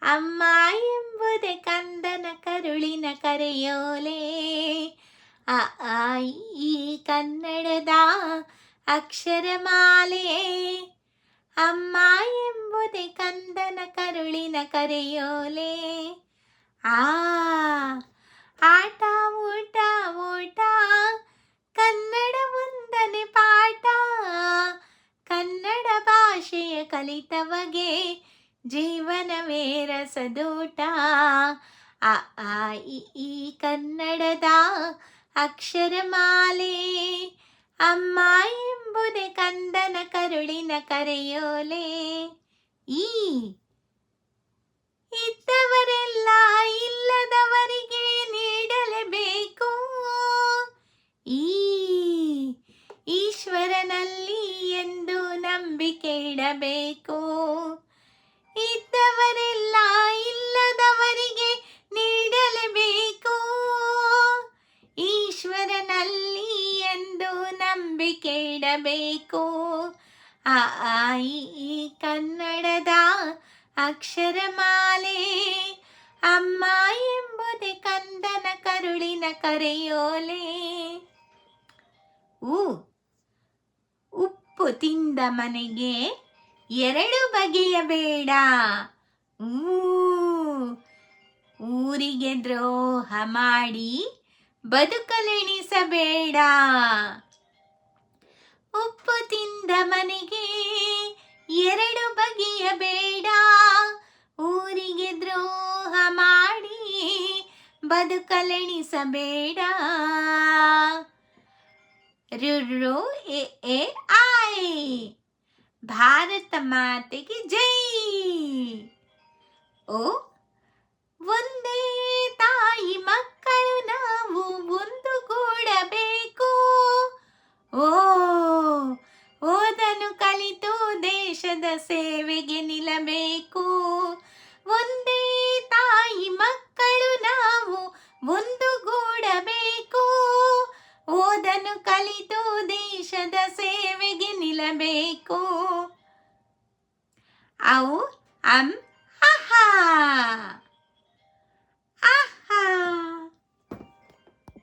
ಅಮ್ಮ ಎಂಬುದೇ ಕಂದನ ಕರುಳಿನ ಕರೆಯೋಲೆ. ಅ ಆ ಇ ಈ ಕನ್ನಡದ ಅಕ್ಷರಮಾಲೆ. ಅಮ್ಮ ಎಂಬುದೇ ಕಂದನ ಕರುಳಿನ ಕರೆಯೋಲೆ. ಆ ಆಟ ಊಟ ಓಟ ಕನ್ನಡ ಒಂದನೇ ಪಾಠ. ಕನ್ನಡ ಭಾಷೆಯ ಕಲಿತವಗೆ ಜೀವನವೇ ರಸದೂಟ. ಅ ಆ ಇ ಈ ಕನ್ನಡದ ಅಕ್ಷರಮಾಲೆ. ಅಮ್ಮ ಎಂಬುದೇ ಕಂದನ ಕರುಳಿನ ಕರೆಯೋಲೆ. ಈ ಇದ್ದವರೆಲ್ಲ ಇಲ್ಲದವರಿಗೆ ನೀಡಲೇಬೇಕು. ಈ ಈಶ್ವರನಲ್ಲಿ ಎಂದು ನಂಬಿಕೆ ಇಡಬೇಕು. ಇದ್ದವರೆಲ್ಲ ಇಲ್ಲದವರಿಗೆ ನೀಡಲೇಬೇಕು. ಈಶ್ವರನಲ್ಲಿ ಎಂದು ನಂಬಿಕೆ ಇಡಬೇಕು. ಅ ಆ ಇ ಈ ಕನ್ನಡದ ಅಕ್ಷರಮಾಲೆ. ಅಮ್ಮ ಎಂಬುದೇ ಕಂದನ ಕರುಳಿನ ಕರೆಯೋಲೆ. ಉಪ್ಪು ತಿಂದ ಮನೆಗೆ ಎರಡು ಬಗೆಯ ಬೇಡ. ಊರಿಗೆ ದ್ರೋಹ ಮಾಡಿ ಬದುಕಲೆಣಿಸಬೇಡ. ಉಪ್ಪು ತಿಂದ ಮನೆಗೆ ಎರಡು ಬಗೆಯ ಬೇಡ. ಊರಿಗೆ ದ್ರೋಹ ಮಾಡಿ ಬದುಕಲೆಣಿಸಬೇಡ. ರು ಎ ಎ ಐ. ಭಾರತ ಮಾತೆಗೆ ಜೈ. ಓ ಒಂದೇ ತಾಯಿ ಮಕ್ಕಳು ನಾವು ಒಂದುಗೂಡಬೇಕು. ಓ ಓದನು ಕಲಿತು ದೇಶದ ಸೇವೆಗೆ ನಿಲ್ಲಬೇಕು. ಒಂದೇ ತಾಯಿ ಮಕ್ಕಳು ನಾವು ಒಂದುಗೂಡಬೇಕು. ಓದನು ಕಲಿತು ದೇಶದ ಸೇವೆಗೆ ನಿಲ್ಲಬೇಕು. ಔ ಅಂ ಅಹಾ.